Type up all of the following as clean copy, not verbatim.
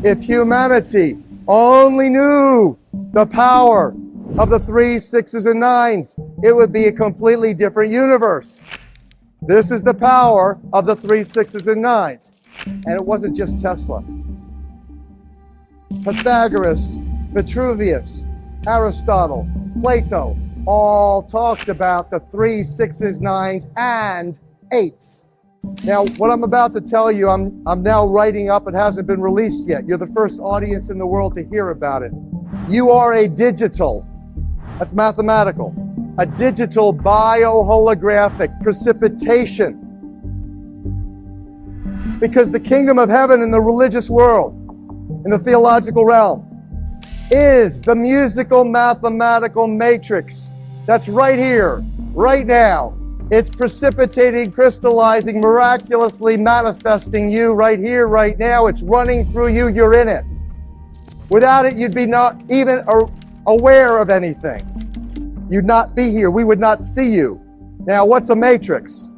If humanity only knew the power of the 3, 6s, and 9s, it would be a completely different universe. This is the power of the 3, 6s, and 9s. And it wasn't just Tesla. Pythagoras, Vitruvius, Aristotle, Plato, all talked about the 3, 6s, 9s, and 8s. Now, what I'm about to tell you, I'm now writing up. It hasn't been released yet. You're the first audience in the world to hear about it. You are a digital, that's mathematical, a digital bioholographic precipitation. Because the kingdom of heaven in the religious world, in the theological realm, is the musical mathematical matrix that's right here, right now. It's precipitating, crystallizing, miraculously manifesting you right here, right now. It's running through you. You're in it. Without it, you'd be not even aware of anything. You'd not be here. We would not see you. Now, what's a matrix?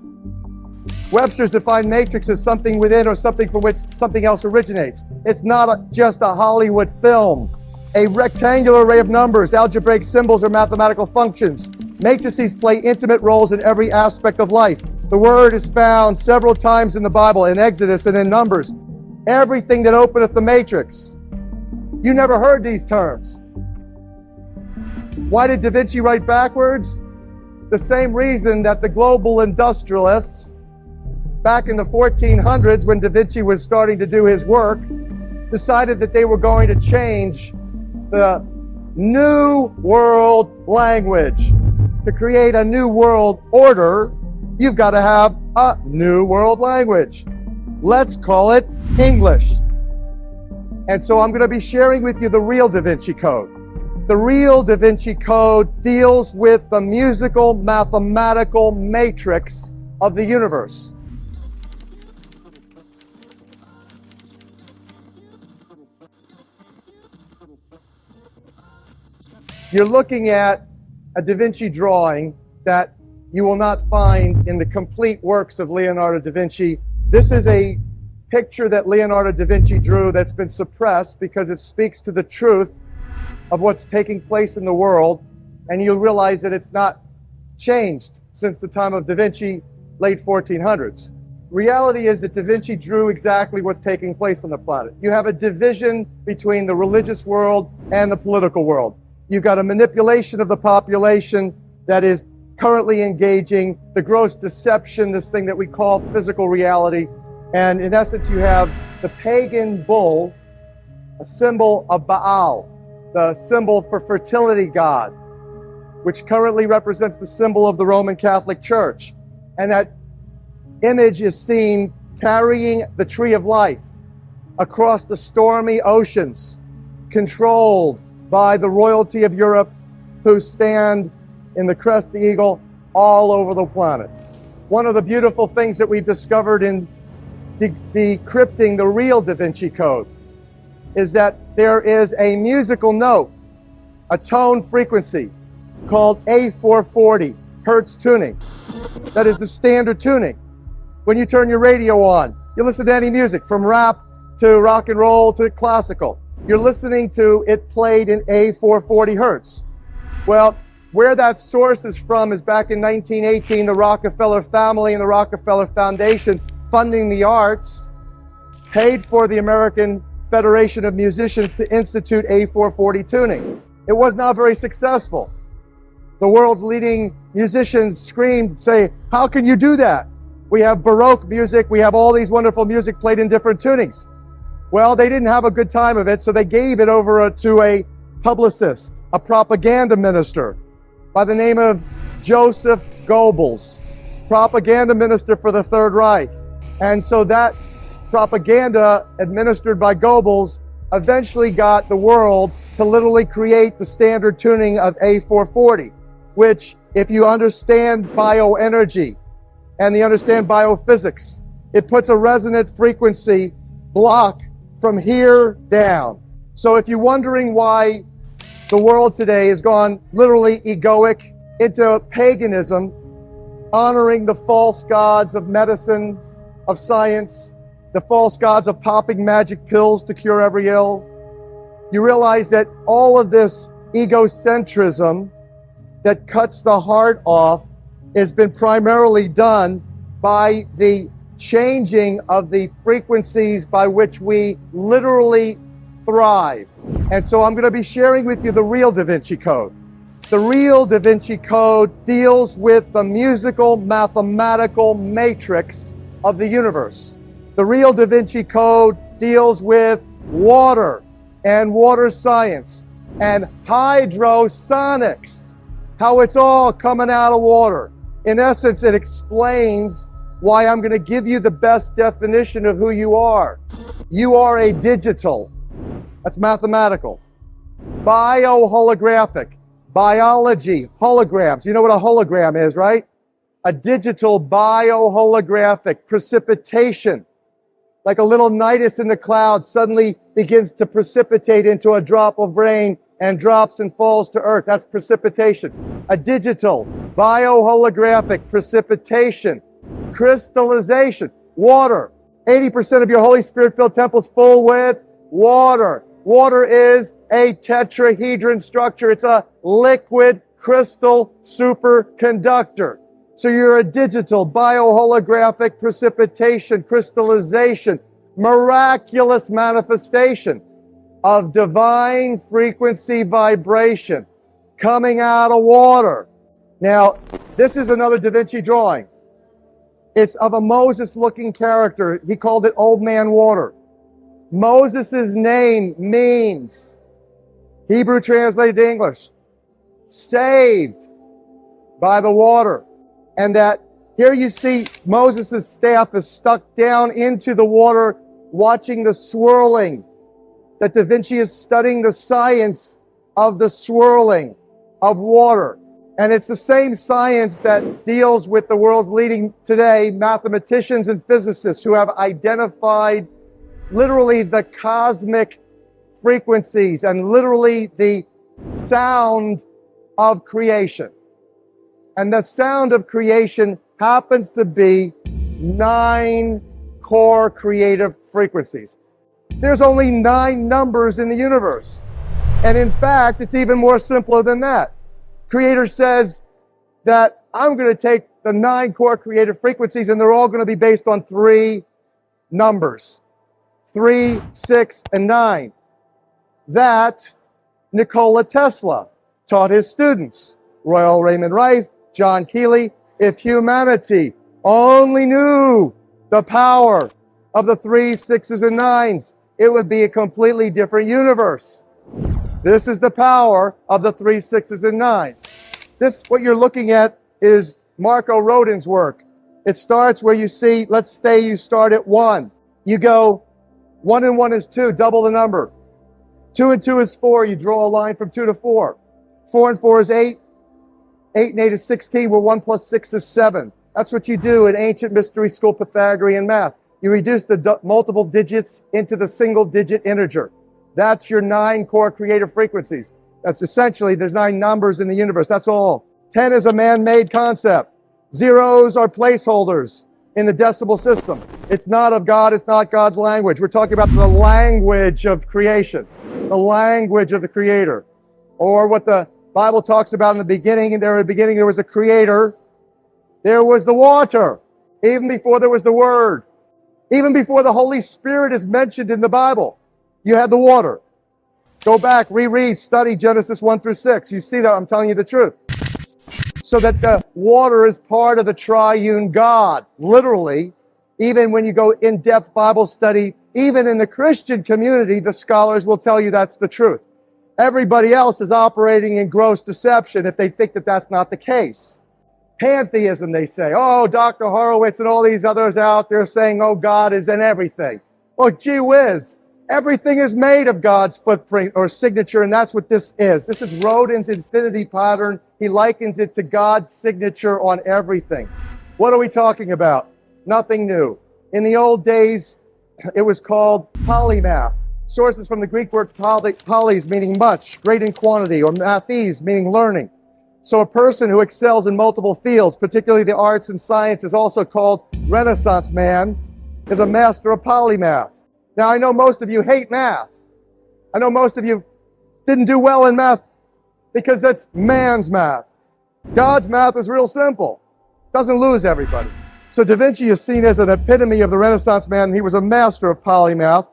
Webster's defined matrix as something within or something from which something else originates. It's not just a Hollywood film. A rectangular array of numbers, algebraic symbols, or mathematical functions. Matrices play intimate roles in every aspect of life. The word is found several times in the Bible, in Exodus and in Numbers. Everything that openeth the matrix. You never heard these terms. Why did Da Vinci write backwards? The same reason that the global industrialists, back in the 1400s when Da Vinci was starting to do his work, decided that they were going to change the New World language. To create a new world order, you've got to have a new world language. Let's call it English. And so I'm going to be sharing with you the real Da Vinci Code. The real Da Vinci Code deals with the musical mathematical matrix of the universe. You're looking at a Da Vinci drawing that you will not find in the complete works of Leonardo da Vinci. This is a picture that Leonardo da Vinci drew that's been suppressed because it speaks to the truth of what's taking place in the world, and you'll realize that it's not changed since the time of Da Vinci, late 1400s. Reality is that Da Vinci drew exactly what's taking place on the planet. You have a division between the religious world and the political world. You've got a manipulation of the population that is currently engaging the gross deception, this thing that we call physical reality. And in essence, you have the pagan bull, a symbol of Baal, the symbol for fertility god, which currently represents the symbol of the Roman Catholic Church. And that image is seen carrying the tree of life across the stormy oceans, controlled by the royalty of Europe, who stand in the crest of the eagle all over the planet. One of the beautiful things that we've discovered in decrypting the real Da Vinci Code is that there is a musical note, a tone frequency called A440 Hertz tuning. That is the standard tuning. When you turn your radio on, you listen to any music from rap to rock and roll to classical. You're listening to it played in A440 Hertz. Well, where that source is from is back in 1918, the Rockefeller family and the Rockefeller Foundation funding the arts paid for the American Federation of Musicians to institute A440 tuning. It was not very successful. The world's leading musicians screamed, say, how can you do that? We have Baroque music, we have all these wonderful music played in different tunings. Well, they didn't have a good time of it, so they gave it over to a publicist, a propaganda minister by the name of Joseph Goebbels, propaganda minister for the Third Reich. And so that propaganda administered by Goebbels eventually got the world to literally create the standard tuning of A440, which, if you understand bioenergy and you understand biophysics, it puts a resonant frequency block from here down. So if you're wondering why the world today has gone literally egoic into paganism, honoring the false gods of medicine, of science, the false gods of popping magic pills to cure every ill. You realize that all of this egocentrism that cuts the heart off has been primarily done by the changing of the frequencies by which we literally thrive. And so I'm going to be sharing with you the real Da Vinci Code. The real Da Vinci Code deals with the musical, mathematical matrix of the universe. The real Da Vinci Code deals with water and water science and hydrosonics, how it's all coming out of water. In essence, it explains why I'm going to give you the best definition of who you are. You are a digital. That's mathematical. Bioholographic. Biology. Holograms. You know what a hologram is, right? A digital bioholographic precipitation. Like a little nidus in the clouds suddenly begins to precipitate into a drop of rain and drops and falls to earth. That's precipitation. A digital bioholographic precipitation. Crystallization. Water. 80% of your Holy Spirit-filled temple is full with water. Water is a tetrahedron structure. It's a liquid crystal superconductor. So you're a digital bioholographic precipitation, crystallization, miraculous manifestation of divine frequency vibration coming out of water. Now, this is another Da Vinci drawing. It's of a Moses-looking character. He called it Old Man Water. Moses' name means, Hebrew translated to English, saved by the water. And that here you see Moses' staff is stuck down into the water, watching the swirling. That Da Vinci is studying the science of the swirling of water. And it's the same science that deals with the world's leading today mathematicians and physicists who have identified literally the cosmic frequencies and literally the sound of creation. And the sound of creation happens to be 9 core creative frequencies. There's only 9 numbers in the universe. And in fact, it's even more simpler than that. Creator says that I'm going to take the 9 core creative frequencies and they're all going to be based on 3 numbers. 3, 6, and 9. That Nikola Tesla taught his students. Royal Raymond Rife, John Keeley. If humanity only knew the power of the 3, 6s, and 9s, it would be a completely different universe. This is the power of the 3, 6s, and 9s. This, what you're looking at, is Marco Rodin's work. It starts where you see, let's say you start at 1. You go 1 and 1 is 2, double the number. 2 and 2 is 4, you draw a line from 2 to 4. 4 and 4 is 8. 8 and 8 is 16, where 1 plus 6 is 7. That's what you do in ancient mystery school Pythagorean math. You reduce the multiple digits into the single digit integer. That's your 9 core creative frequencies. That's essentially, there's 9 numbers in the universe. That's all. 10 is a man-made concept. Zeros are placeholders in the decimal system. It's not of God. It's not God's language. We're talking about the language of creation, the language of the Creator. Or what the Bible talks about in the beginning. And there in the beginning, there was a Creator. There was the water. Even before there was the Word. Even before the Holy Spirit is mentioned in the Bible, you had the water. Go back, reread, study Genesis 1 through 6. You see that I'm telling you the truth. So that the water is part of the triune God, literally. Even when you go in-depth Bible study, even in the Christian community, the scholars will tell you that's the truth. Everybody else is operating in gross deception if they think that that's not the case. Pantheism, they say. Oh, Dr. Horowitz and all these others out there saying, oh, God is in everything. Well, gee whiz. Everything is made of God's footprint or signature, and that's what this is. This is Rodin's infinity pattern. He likens it to God's signature on everything. What are we talking about? Nothing new. In the old days, it was called polymath. Sources from the Greek word polys, meaning much, great in quantity, or mathes, meaning learning. So a person who excels in multiple fields, particularly the arts and science, is also called Renaissance man. is a master of polymath. Now, I know most of you hate math. I know most of you didn't do well in math because that's man's math. God's math is real simple. Doesn't lose everybody. So Da Vinci is seen as an epitome of the Renaissance man. He was a master of polymath.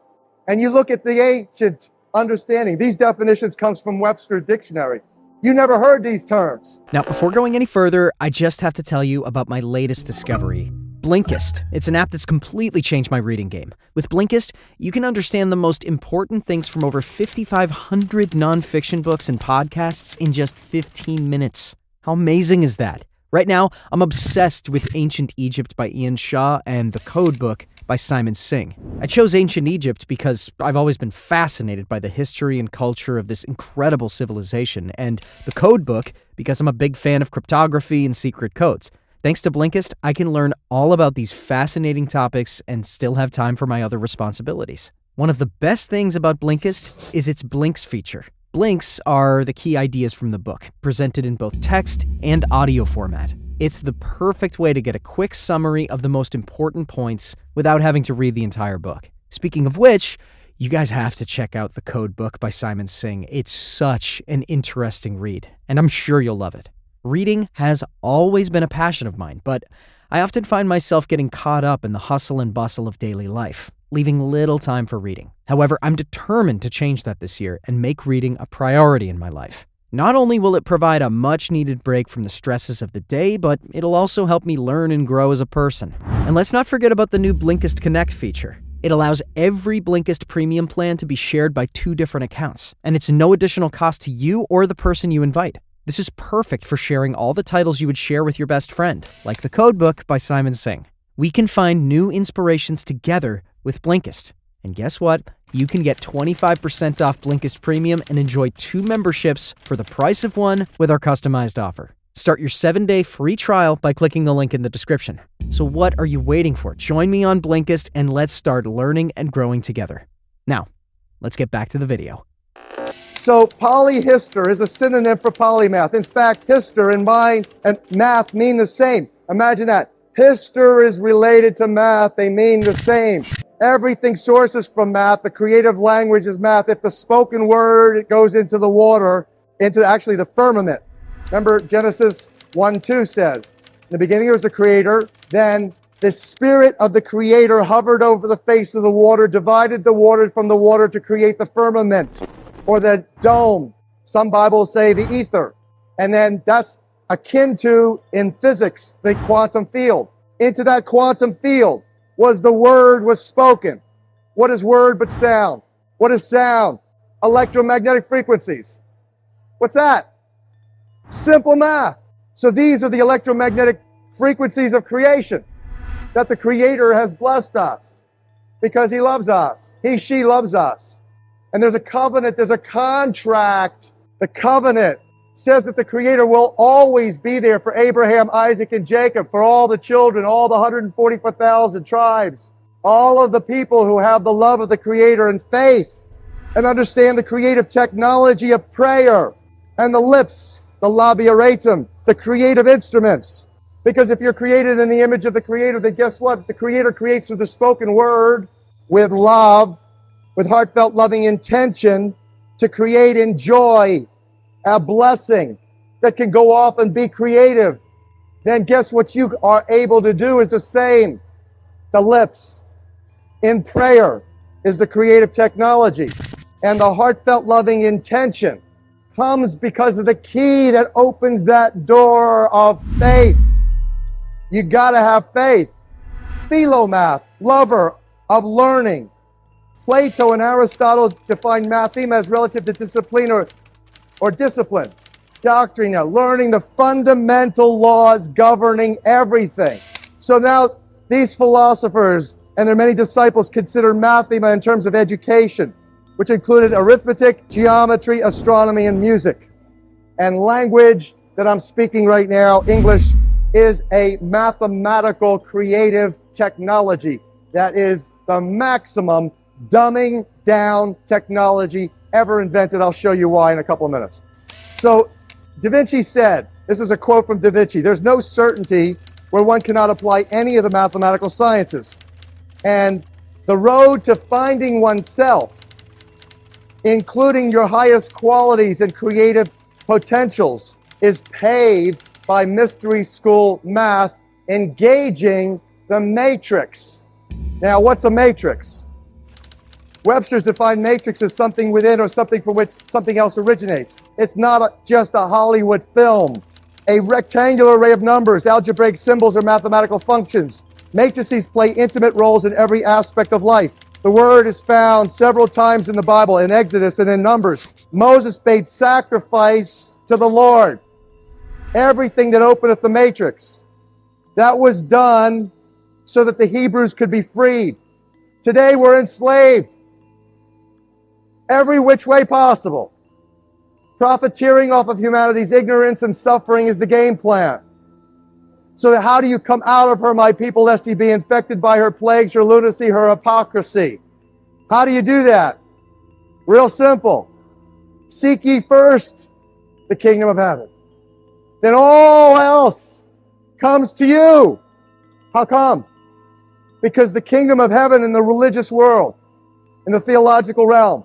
And you look at the ancient understanding. These definitions comes from Webster's dictionary. You never heard these terms. Now, before going any further, I just have to tell you about my latest discovery, Blinkist. It's an app that's completely changed my reading game. With Blinkist, you can understand the most important things from over 5,500 nonfiction books and podcasts in just 15 minutes. How amazing is that? Right now, I'm obsessed with Ancient Egypt by Ian Shaw and The Code Book by Simon Singh. I chose Ancient Egypt because I've always been fascinated by the history and culture of this incredible civilization, and The Code Book because I'm a big fan of cryptography and secret codes. Thanks to Blinkist, I can learn all about these fascinating topics and still have time for my other responsibilities. One of the best things about Blinkist is its Blinks feature. Blinks are the key ideas from the book, presented in both text and audio format. It's the perfect way to get a quick summary of the most important points without having to read the entire book. Speaking of which, you guys have to check out The Code Book by Simon Singh. It's such an interesting read, and I'm sure you'll love it. Reading has always been a passion of mine, but I often find myself getting caught up in the hustle and bustle of daily life, leaving little time for reading. However, I'm determined to change that this year and make reading a priority in my life. Not only will it provide a much-needed break from the stresses of the day, but it'll also help me learn and grow as a person. And let's not forget about the new Blinkist Connect feature. It allows every Blinkist premium plan to be shared by 2 different accounts, and it's no additional cost to you or the person you invite. This is perfect for sharing all the titles you would share with your best friend, like The Code Book by Simon Singh. We can find new inspirations together with Blinkist. And guess what? You can get 25% off Blinkist Premium and enjoy 2 memberships for the price of 1 with our customized offer. Start your 7-day free trial by clicking the link in the description. So what are you waiting for? Join me on Blinkist and let's start learning and growing together. Now, let's get back to the video. So polyhister is a synonym for polymath. In fact, hister and mind and math mean the same. Imagine that. Hister is related to math. They mean the same. Everything sources from math. The creative language is math. If the spoken word, it goes into the water, into actually the firmament. Remember Genesis 1:2 says, in the beginning there was the creator, then the spirit of the creator hovered over the face of the water, divided the water from the water to create the firmament or the dome. Some Bibles say the ether. And then that's akin to, in physics, the quantum field. Into that quantum field was the word was spoken. What is word but sound? What is sound? Electromagnetic frequencies. What's that? Simple math. So these are the electromagnetic frequencies of creation that the Creator has blessed us because He loves us. He, she loves us. And there's a covenant, there's a contract. The covenant says that the Creator will always be there for Abraham, Isaac, and Jacob, for all the children, all the 144,000 tribes, all of the people who have the love of the Creator and faith and understand the creative technology of prayer and the lips, the labiatum, the creative instruments. Because if you're created in the image of the Creator, then guess what? The Creator creates through the spoken word with love, with heartfelt loving intention to create in joy a blessing that can go off and be creative. Then guess what you are able to do is the same. The lips in prayer is the creative technology. And the heartfelt loving intention comes because of the key that opens that door of faith. You gotta have faith. Philomath, lover of learning. Plato and Aristotle defined mathema as relative to discipline or discipline. Doctrine, learning the fundamental laws governing everything. So now these philosophers and their many disciples consider mathema in terms of education, which included arithmetic, geometry, astronomy, and music. And language that I'm speaking right now, English, is a mathematical creative technology that is the maximum dumbing down technology ever invented. I'll show you why in a couple of minutes. So Da Vinci said, this is a quote from Da Vinci, there's no certainty where one cannot apply any of the mathematical sciences. And the road to finding oneself, including your highest qualities and creative potentials, is paved by mystery school math, engaging the matrix. Now, what's a matrix? Webster's defined matrix as something within or something from which something else originates. It's not just a Hollywood film. A rectangular array of numbers, algebraic symbols, or mathematical functions. Matrices play intimate roles in every aspect of life. The word is found several times in the Bible, in Exodus and in Numbers. Moses paid sacrifice to the Lord. Everything that openeth the matrix. That was done so that the Hebrews could be freed. Today we're enslaved. Every which way possible. Profiteering off of humanity's ignorance and suffering is the game plan. So that how do you come out of her, my people, lest ye be infected by her plagues, her lunacy, her hypocrisy? How do you do that? Real simple. Seek ye first the kingdom of heaven. Then all else comes to you. How come? Because the kingdom of heaven in the religious world, in the theological realm,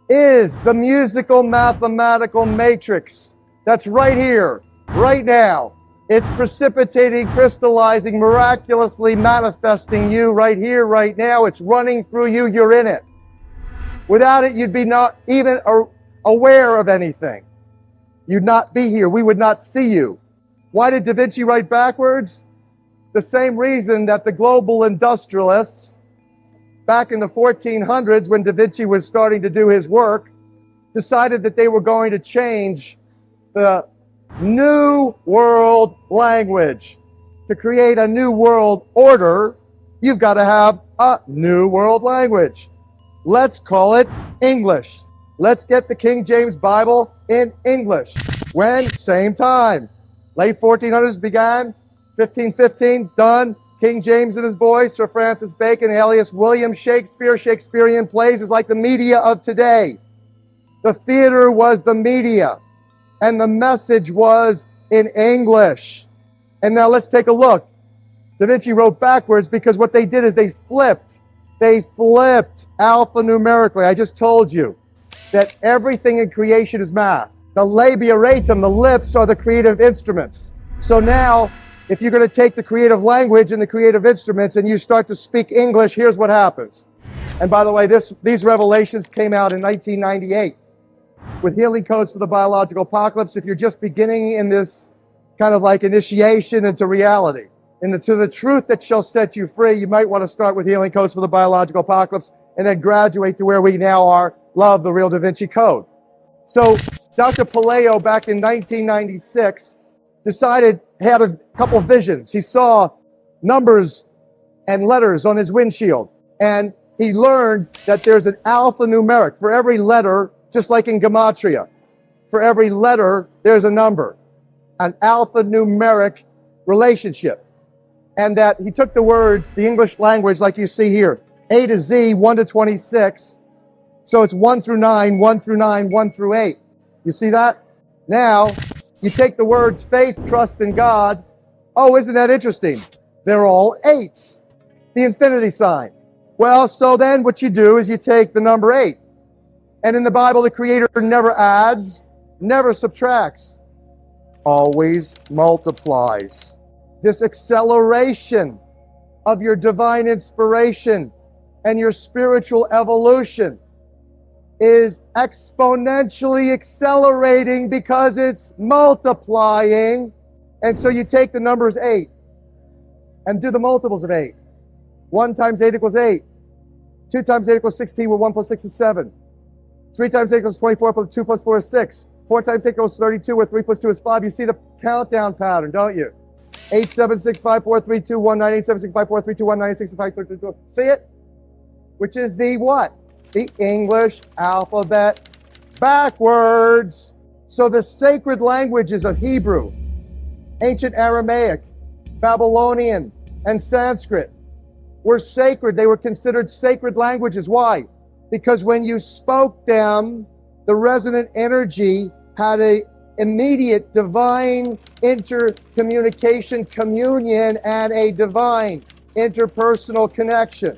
is the musical mathematical matrix that's right here, right now. It's precipitating, crystallizing, miraculously manifesting you right here, right now. It's running through you. You're in it. Without it, you'd be not even aware of anything. You'd not be here. We would not see you. Why did Da Vinci write backwards? The same reason that the global industrialists, back in the 1400s, when Da Vinci was starting to do his work, decided that they were going to change the New World language. To create a new world order, you've got to have a new world language. Let's call it English. Let's get the King James Bible in English. When? Same time. Late 1400s began, 1515, done. King James and his boys, Sir Francis Bacon, alias William Shakespeare. Shakespearean plays is like the media of today. The theater was the media, and the message was in English. And now let's take a look. Da Vinci wrote backwards because what they did is they flipped alphanumerically. I just told you that everything in creation is math. The labia ratum, the lips, are the creative instruments. So now, if you're going to take the creative language and the creative instruments and you start to speak English, here's what happens. And by the way, these revelations came out in 1998 with healing codes for the biological apocalypse. If you're just beginning in this kind of like initiation into reality, to the truth that shall set you free, you might want to start with healing codes for the biological apocalypse and then graduate to where we now are, love the real Da Vinci Code. So Dr. Paleo, back in 1996, had a couple of visions. He saw numbers and letters on his windshield, and he learned that there's an alphanumeric for every letter, just like in gematria. For every letter, there's a number, an alphanumeric relationship. And that he took the words, the English language, like you see here, A to Z, 1 to 26. So it's 1 through 9, 1 through 9, 1 through 8. You see that? Now, you take the words faith, trust in God. Oh, isn't that interesting? They're all 8s. The infinity sign. Well, so then what you do is you take the number 8. And in the Bible, the Creator never adds, never subtracts, always multiplies. This acceleration of your divine inspiration and your spiritual evolution is exponentially accelerating because it's multiplying. And so you take the numbers 8 and do the multiples of 8. 1 times 8 equals 8. 2 times 8 equals 16, where 1 plus 6 is 7. 3 times 8 equals 24, plus 2 plus 4 is 6. 4 times 8 equals 32, where 3 plus 2 is 5. You see the countdown pattern, don't you? 8, 7, 6, 5, 4, 3, 2, 1, 9, 8, 7, 6, 5, 4, 3, 2, 1, 9, 8, 6, 5, 4, 3, 2, 1. See it? Which is the what? The English alphabet backwards. So the sacred languages of Hebrew, ancient Aramaic, Babylonian, and Sanskrit were sacred. They were considered sacred languages. Why? Because when you spoke them, the resonant energy had an immediate divine intercommunication, communion, and a divine interpersonal connection.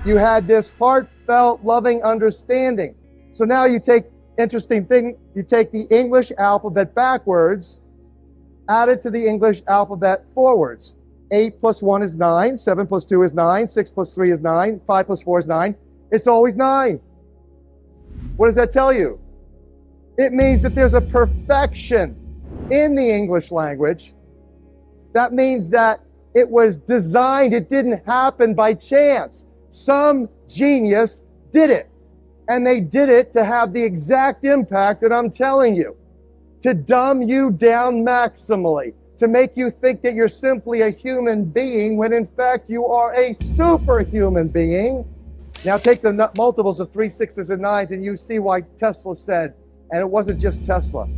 You had this heartfelt, loving understanding. So now you take, interesting thing, you take the English alphabet backwards, add it to the English alphabet forwards. 8 plus 1 is 9, 7 plus 2 is 9, 6 plus 3 is 9, 5 plus 4 is 9. It's always 9. What does that tell you? It means that there's a perfection in the English language. That means that it was designed, it didn't happen by chance. Some genius did it. And they did it to have the exact impact that I'm telling you. To dumb you down maximally. To make you think that you're simply a human being when in fact you are a superhuman being. Now take the multiples of 3, 6s, and 9s and you see why Tesla said, and it wasn't just Tesla.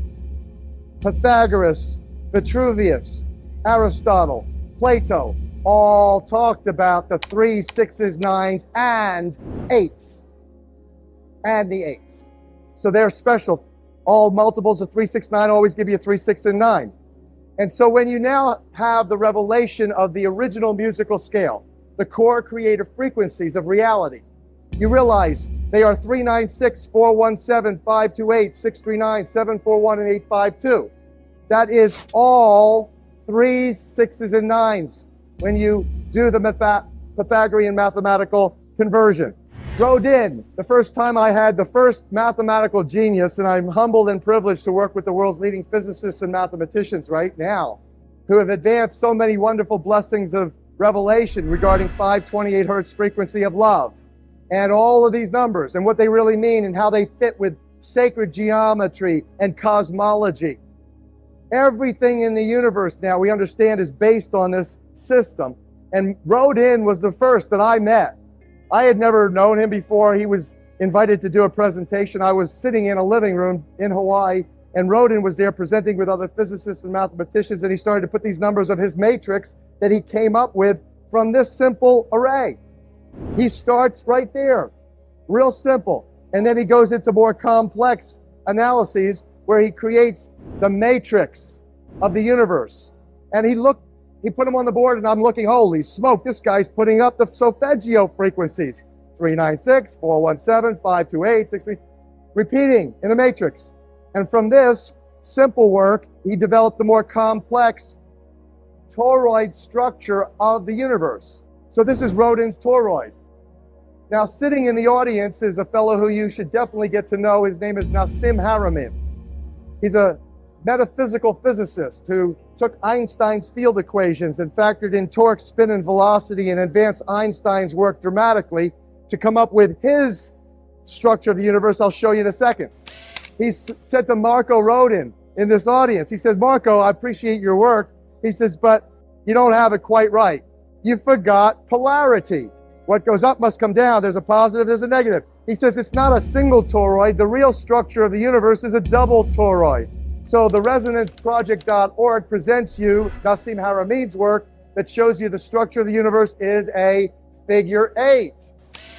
Pythagoras, Vitruvius, Aristotle, Plato, all talked about the 3, 6s, 9s, and 8s. And the 8s. So they're special. All multiples of 3, 6, 9 always give you 3, 6, and 9. And so when you now have the revelation of the original musical scale, the core creative frequencies of reality, you realize they are 396, 417, 528, 639, 741, and 852. That is all 3s, 6s, and 9s when you do the Pythagorean mathematical conversion. Rodin, the first time I had the first mathematical genius, and I'm humbled and privileged to work with the world's leading physicists and mathematicians right now, who have advanced so many wonderful blessings of revelation regarding 528 hertz frequency of love, and all of these numbers, and what they really mean, and how they fit with sacred geometry and cosmology. Everything in the universe now, we understand, is based on this system. And Rodin was the first that I met. I had never known him before. He was invited to do a presentation. I was sitting in a living room in Hawaii, and Rodin was there presenting with other physicists and mathematicians, and he started to put these numbers of his matrix that he came up with from this simple array. He starts right there, real simple, and then he goes into more complex analyses where he creates the matrix of the universe. And he put them on the board, and I'm looking, holy smoke, this guy's putting up the solfeggio frequencies. 396, 417, 528, 63, repeating in a matrix. And from this simple work, he developed the more complex toroid structure of the universe. So this is Rodin's toroid. Now, sitting in the audience is a fellow who you should definitely get to know. His name is Nassim Haramein. He's a metaphysical physicist who took Einstein's field equations and factored in torque, spin, and velocity and advanced Einstein's work dramatically to come up with his structure of the universe. I'll show you in a second. He said to Marco Rodin in this audience, he says, Marco, I appreciate your work. He says, but you don't have it quite right. You forgot polarity. What goes up must come down. There's a positive, there's a negative. He says it's not a single toroid. The real structure of the universe is a double toroid. So the ResonanceProject.org presents you Nassim Haramein's work that shows you the structure of the universe is a figure 8.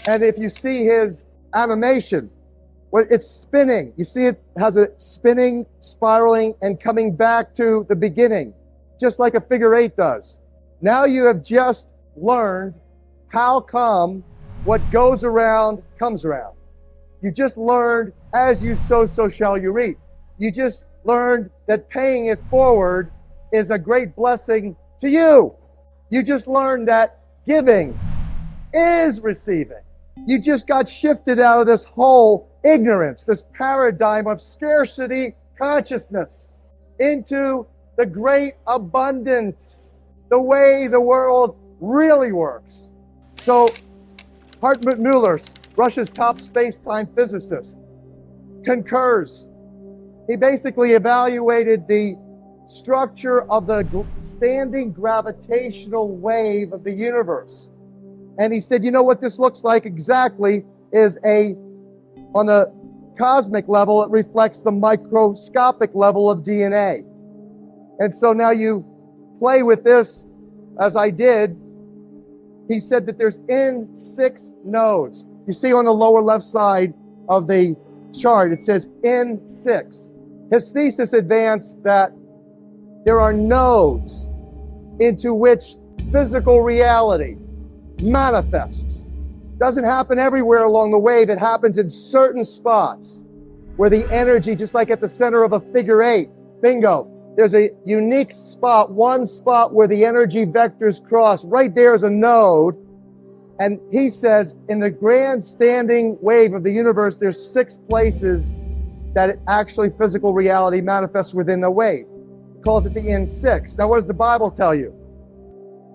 And if you see his animation, well, it's spinning. You see it has a spinning, spiraling, and coming back to the beginning, just like a figure 8 does. Now you have just learned how come what goes around comes around. You just learned, as you sow, so shall you reap. You just learned that paying it forward is a great blessing to you. You just learned that giving is receiving. You just got shifted out of this whole ignorance, this paradigm of scarcity consciousness, into the great abundance, the way the world really works. So Hartmut Muller, Russia's top space-time physicist, concurs. He basically evaluated the structure of the standing gravitational wave of the universe. And he said, you know what this looks like exactly is on the cosmic level, it reflects the microscopic level of DNA. And so now you play with this, as I did. He said that there's N6 nodes. You see on the lower left side of the chart, it says N6. His thesis advanced that there are nodes into which physical reality manifests. Doesn't happen everywhere along the wave. It happens in certain spots where the energy, just like at the center of a figure eight, bingo, there's a unique spot, one spot where the energy vectors cross. Right there is a node. And he says, in the grand standing wave of the universe, there's 6 places that actually physical reality manifests within the wave. He calls it the N6. Now, what does the Bible tell you?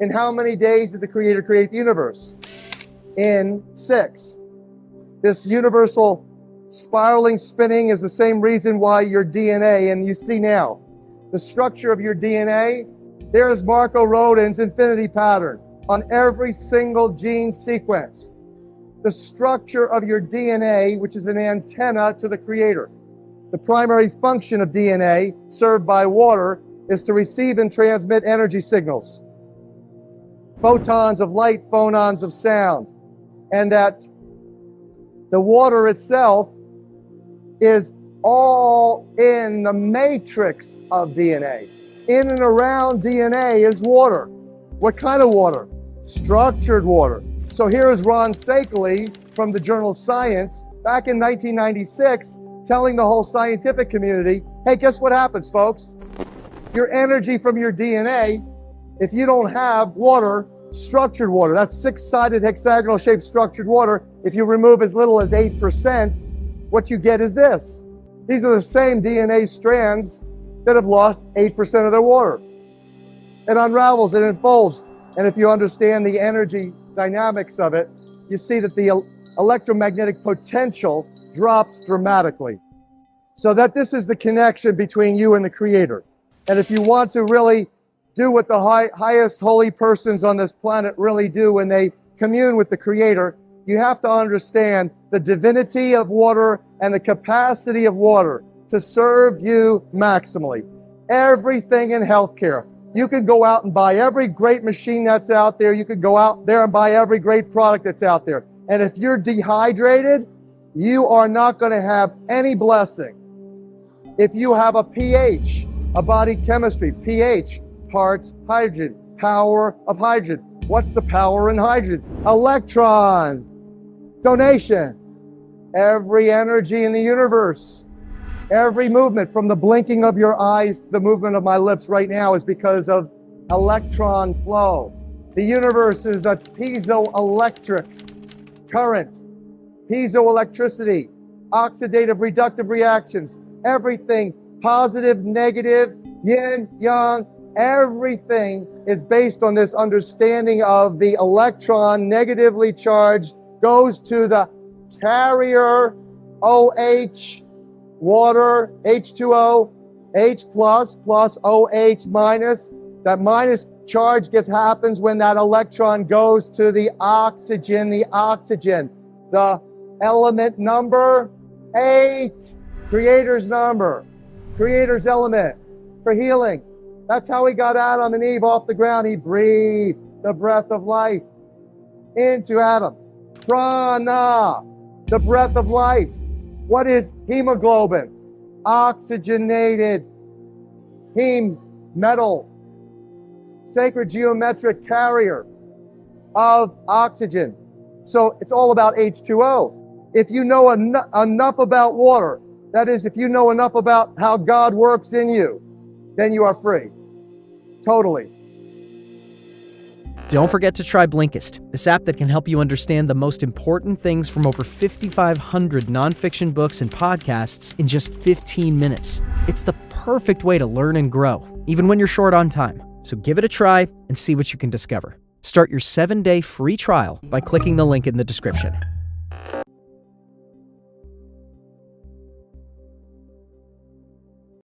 In how many days did the Creator create the universe? In 6. This universal spiraling, spinning is the same reason why your DNA, and you see now, the structure of your DNA, there's Marco Rodin's infinity pattern on every single gene sequence. The structure of your DNA, which is an antenna to the Creator. The primary function of DNA, served by water, is to receive and transmit energy signals. Photons of light, phonons of sound. And that the water itself is all in the matrix of DNA. In and around DNA is water. What kind of water? Structured water. So here is Ron Sakeley from the journal Science back in 1996 telling the whole scientific community, hey, guess what happens, folks? Your energy from your DNA, if you don't have water, structured water, that's 6-sided hexagonal shaped structured water, if you remove as little as 8%, what you get is this. These are the same DNA strands that have lost 8% of their water. It unravels, it unfolds. And if you understand the energy dynamics of it, you see that the electromagnetic potential drops dramatically. So that this is the connection between you and the Creator. And if you want to really do what the highest holy persons on this planet really do when they commune with the Creator, you have to understand the divinity of water and the capacity of water to serve you maximally. Everything in healthcare. You can go out and buy every great machine that's out there. You could go out there and buy every great product that's out there. And if you're dehydrated, you are not going to have any blessing. If you have a pH, a body chemistry, pH, parts hydrogen, power of hydrogen. What's the power in hydrogen? Electron, donation. Every energy in the universe, every movement from the blinking of your eyes to the movement of my lips right now is because of electron flow. The universe is a piezoelectric current, piezoelectricity, oxidative, reductive reactions, everything positive, negative, yin, yang, everything is based on this understanding of the electron negatively charged goes to the carrier OH, water, H2O, H plus OH minus. That minus charge happens when that electron goes to the oxygen, the element number 8, Creator's number, Creator's element for healing. That's how he got Adam and Eve off the ground. He breathed the breath of life into Adam. Prana, the breath of life. What is hemoglobin? Oxygenated heme metal, sacred geometric carrier of oxygen. So it's all about H2O. If you know enough about water, that is, if you know enough about how God works in you, then you are free. Totally. Don't forget to try Blinkist, this app that can help you understand the most important things from over 5,500 nonfiction books and podcasts in just 15 minutes. It's the perfect way to learn and grow, even when you're short on time. So give it a try and see what you can discover. Start your 7-day free trial by clicking the link in the description.